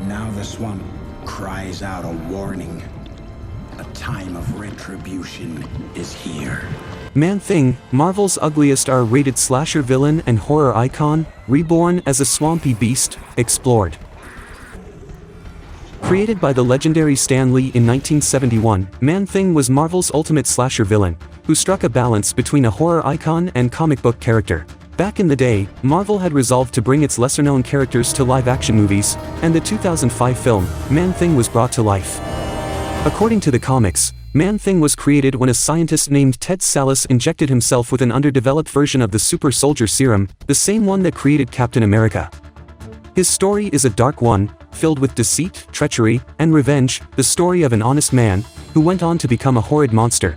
Now the swamp cries out a warning. A time of retribution is here. Man-Thing, Marvel's ugliest R-rated slasher villain and horror icon, reborn as a swampy beast, explored. Created by the legendary Stan Lee in 1971, Man-Thing was Marvel's ultimate slasher villain, who struck a balance between a horror icon and comic book character. Back in the day, Marvel had resolved to bring its lesser-known characters to live-action movies, and the 2005 film, Man-Thing was brought to life. According to the comics, Man-Thing was created when a scientist named Ted Sallis injected himself with an underdeveloped version of the Supersoldier serum, the same one that created Captain America. His story is a dark one, filled with deceit, treachery, and revenge, the story of an honest man, who went on to become a horrid monster.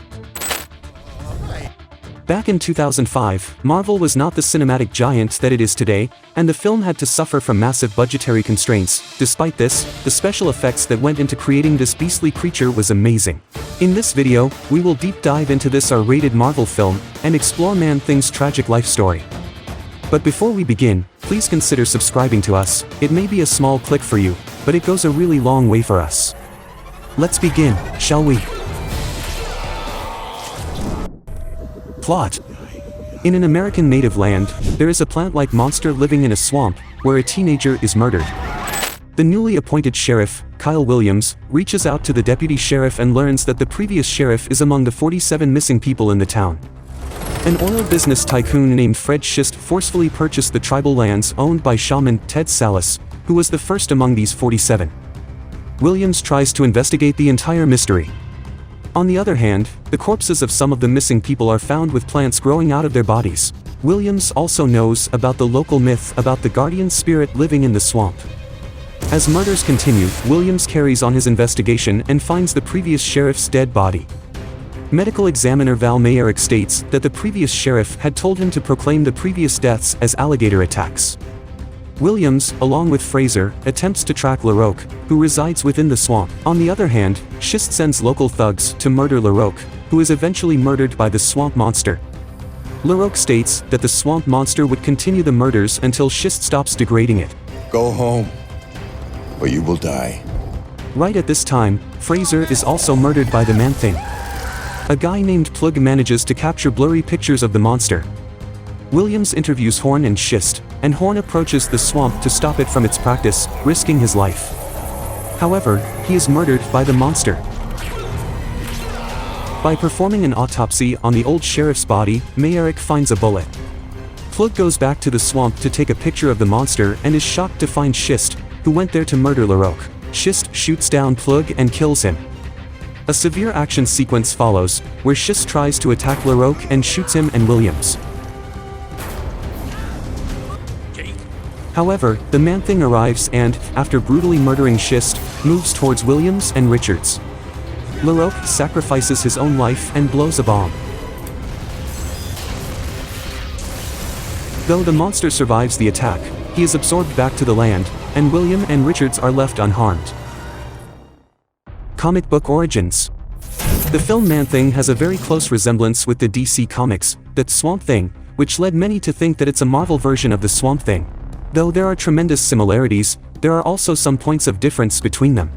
Back in 2005, Marvel was not the cinematic giant that it is today, and the film had to suffer from massive budgetary constraints. Despite this, the special effects that went into creating this beastly creature was amazing. In this video, we will deep dive into this R-rated Marvel film, and explore Man-Thing's tragic life story. But before we begin, please consider subscribing to us. It may be a small click for you, but it goes a really long way for us. Let's begin, shall we? Plot. In an American native land, there is a plant-like monster living in a swamp, where a teenager is murdered. The newly appointed sheriff, Kyle Williams, reaches out to the deputy sheriff and learns that the previous sheriff is among the 47 missing people in the town. An oil business tycoon named Fred Schist forcefully purchased the tribal lands owned by shaman Ted Sallis, who was the first among these 47. Williams tries to investigate the entire mystery. On the other hand, the corpses of some of the missing people are found with plants growing out of their bodies. Williams also knows about the local myth about the guardian spirit living in the swamp. As murders continue, Williams carries on his investigation and finds the previous sheriff's dead body. Medical examiner Val Mayerick states that the previous sheriff had told him to proclaim the previous deaths as alligator attacks. Williams, along with Fraser, attempts to track LaRoque, who resides within the swamp. On the other hand, Schist sends local thugs to murder LaRoque, who is eventually murdered by the swamp monster. LaRoque states that the swamp monster would continue the murders until Schist stops degrading it. Go home, or you will die. Right at this time, Fraser is also murdered by the Man-Thing. A guy named Plug manages to capture blurry pictures of the monster. Williams interviews Horn and Schist, and Horn approaches the swamp to stop it from its practice, risking his life. However, he is murdered by the monster. By performing an autopsy on the old sheriff's body, Mayerick finds a bullet. Plug goes back to the swamp to take a picture of the monster and is shocked to find Schist, who went there to murder LaRoque. Schist shoots down Plug and kills him. A severe action sequence follows, where Schist tries to attack LaRoque and shoots him and Williams. However, the Man-Thing arrives and, after brutally murdering Schist, moves towards Williams and Richards. LaRoque sacrifices his own life and blows a bomb. Though the monster survives the attack, he is absorbed back to the land, and William and Richards are left unharmed. Comic book origins. The film Man-Thing has a very close resemblance with the DC Comics, that Swamp Thing, which led many to think that it's a Marvel version of the Swamp Thing. Though there are tremendous similarities, there are also some points of difference between them.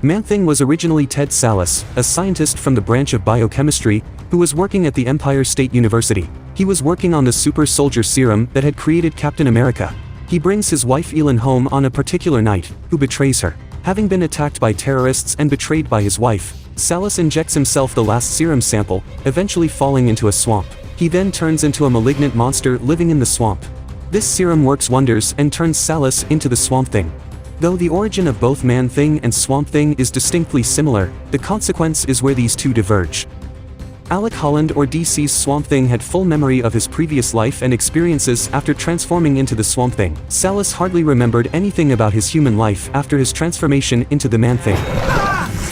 Man-Thing was originally Ted Sallis, a scientist from the branch of biochemistry, who was working at the Empire State University. He was working on the Supersoldier serum that had created Captain America. He brings his wife Elin home on a particular night, who betrays her. Having been attacked by terrorists and betrayed by his wife, Sallis injects himself the last serum sample, eventually falling into a swamp. He then turns into a malignant monster living in the swamp. This serum works wonders and turns Sallis into the Swamp Thing. Though the origin of both Man-Thing and Swamp Thing is distinctly similar, the consequence is where these two diverge. Alec Holland or DC's Swamp Thing had full memory of his previous life and experiences after transforming into the Swamp Thing. Sallis hardly remembered anything about his human life after his transformation into the Man-Thing.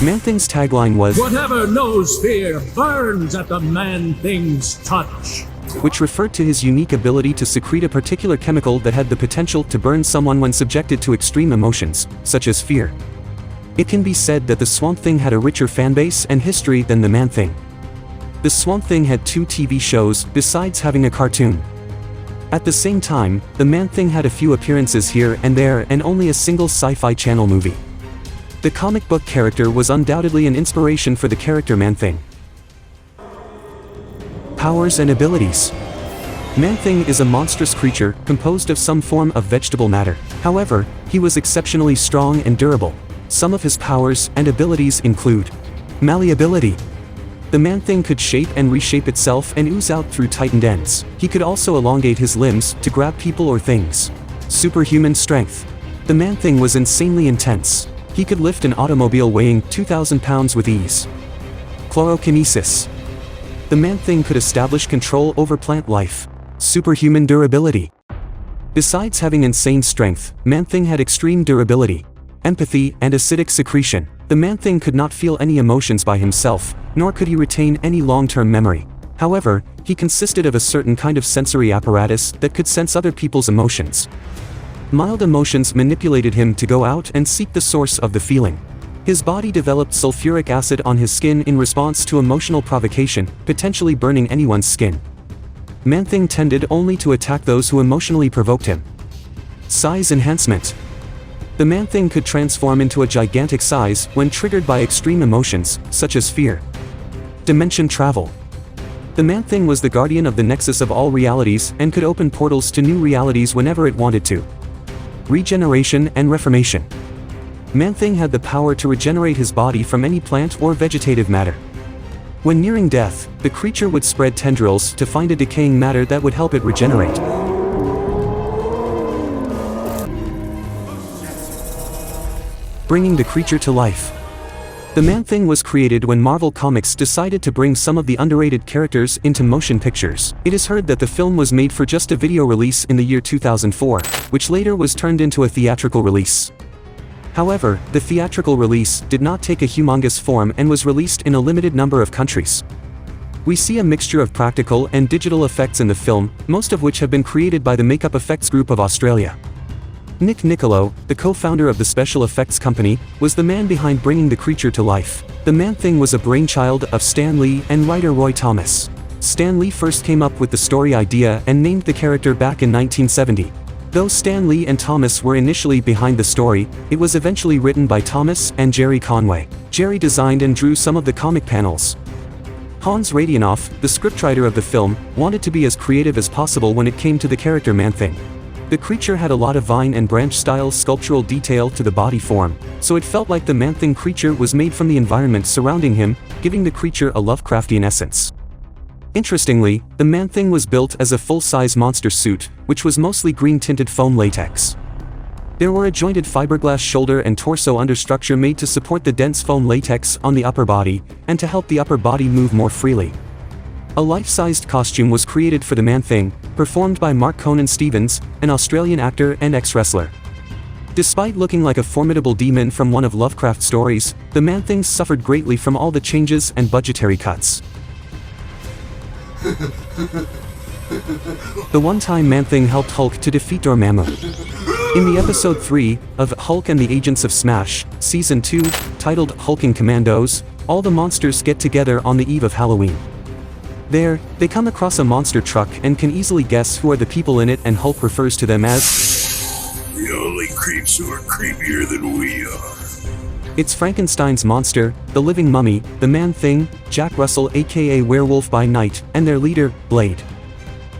Man-Thing's tagline was, "Whatever knows fear burns at the Man-Thing's touch," which referred to his unique ability to secrete a particular chemical that had the potential to burn someone when subjected to extreme emotions, such as fear. It can be said that the Swamp Thing had a richer fanbase and history than the Man-Thing. The Swamp Thing had 2 TV shows, besides having a cartoon. At the same time, the Man-Thing had a few appearances here and there and only a single Sci-Fi Channel movie. The comic book character was undoubtedly an inspiration for the character Man-Thing. Powers and abilities. Man-Thing is a monstrous creature composed of some form of vegetable matter. However, he was exceptionally strong and durable. Some of his powers and abilities include malleability. The Man-Thing could shape and reshape itself and ooze out through tightened ends. He could also elongate his limbs to grab people or things. Superhuman strength. The Man-Thing was insanely intense. He could lift an automobile weighing 2,000 pounds with ease. Chlorokinesis. The Man-Thing could establish control over plant life. Superhuman durability. Besides having insane strength, Man-Thing had extreme durability, empathy, and acidic secretion. The Man-Thing could not feel any emotions by himself, nor could he retain any long-term memory. However, he consisted of a certain kind of sensory apparatus that could sense other people's emotions. Mild emotions manipulated him to go out and seek the source of the feeling. His body developed sulfuric acid on his skin in response to emotional provocation, potentially burning anyone's skin. Man-Thing tended only to attack those who emotionally provoked him. Size enhancement. The Man-Thing could transform into a gigantic size when triggered by extreme emotions, such as fear. Dimension travel. The Man-Thing was the guardian of the nexus of all realities and could open portals to new realities whenever it wanted to. Regeneration and reformation. Man-Thing had the power to regenerate his body from any plant or vegetative matter. When nearing death, the creature would spread tendrils to find a decaying matter that would help it regenerate. Bringing the creature to life. The Man-Thing was created when Marvel Comics decided to bring some of the underrated characters into motion pictures. It is heard that the film was made for just a video release in the year 2004, which later was turned into a theatrical release. However, the theatrical release did not take a humongous form and was released in a limited number of countries. We see a mixture of practical and digital effects in the film, most of which have been created by the Makeup Effects Group of Australia. Nick Nicolo, the co-founder of the special effects company, was the man behind bringing the creature to life. The Man-Thing was a brainchild of Stan Lee and writer Roy Thomas. Stan Lee first came up with the story idea and named the character back in 1970. Though Stan Lee and Thomas were initially behind the story, it was eventually written by Thomas and Jerry Conway. Jerry designed and drew some of the comic panels. Hans Radionoff, the scriptwriter of the film, wanted to be as creative as possible when it came to the character Man-Thing. The creature had a lot of vine and branch style sculptural detail to the body form, so it felt like the Man-Thing creature was made from the environment surrounding him, giving the creature a Lovecraftian essence. Interestingly, the Man-Thing was built as a full-size monster suit, which was mostly green-tinted foam latex. There were a jointed fiberglass shoulder and torso understructure made to support the dense foam latex on the upper body, and to help the upper body move more freely. A life-sized costume was created for the Man-Thing, performed by Mark Conan Stevens, an Australian actor and ex-wrestler. Despite looking like a formidable demon from one of Lovecraft's stories, the Man-Thing suffered greatly from all the changes and budgetary cuts. The one-time Man-Thing helped Hulk to defeat Dormammu. In the episode 3 of Hulk and the Agents of Smash, Season 2, titled Hulking Commandos, all the monsters get together on the eve of Halloween. There, they come across a monster truck and can easily guess who are the people in it, and Hulk refers to them as the only creeps who are creepier than we are. It's Frankenstein's monster, the living mummy, the Man-Thing, Jack Russell aka Werewolf by Night, and their leader, Blade.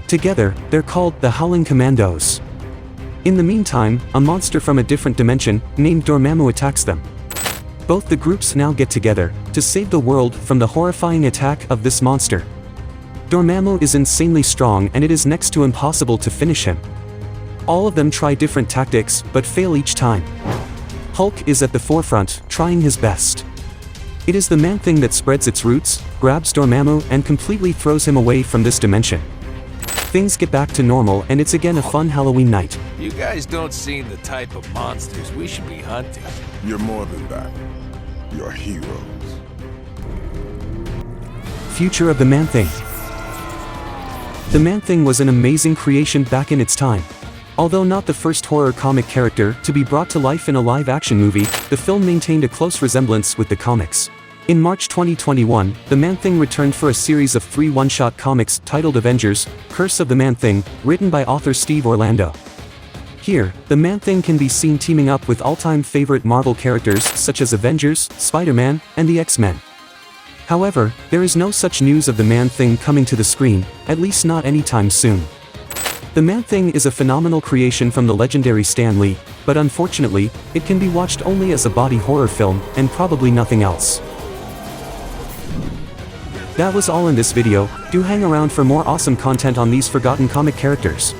Together, they're called the Howling Commandos. In the meantime, a monster from a different dimension, named Dormammu, attacks them. Both the groups now get together to save the world from the horrifying attack of this monster. Dormammu is insanely strong and it is next to impossible to finish him. All of them try different tactics, but fail each time. Hulk is at the forefront, trying his best. It is the Man-Thing that spreads its roots, grabs Dormammu, and completely throws him away from this dimension. Things get back to normal and it's again a fun Halloween night. You guys don't seem the type of monsters we should be hunting. You're more than that. You're heroes. Future of the Man-Thing. The Man-Thing was an amazing creation back in its time. Although not the first horror comic character to be brought to life in a live-action movie, the film maintained a close resemblance with the comics. In March 2021, the Man-Thing returned for a series of 3 one-shot comics titled Avengers: Curse of the Man-Thing, written by author Steve Orlando. Here, the Man-Thing can be seen teaming up with all-time favorite Marvel characters such as Avengers, Spider-Man, and the X-Men. However, there is no such news of the Man-Thing coming to the screen, at least not anytime soon. The Man-Thing is a phenomenal creation from the legendary Stan Lee, but unfortunately, it can be watched only as a body horror film, and probably nothing else. That was all in this video. Do hang around for more awesome content on these forgotten comic characters.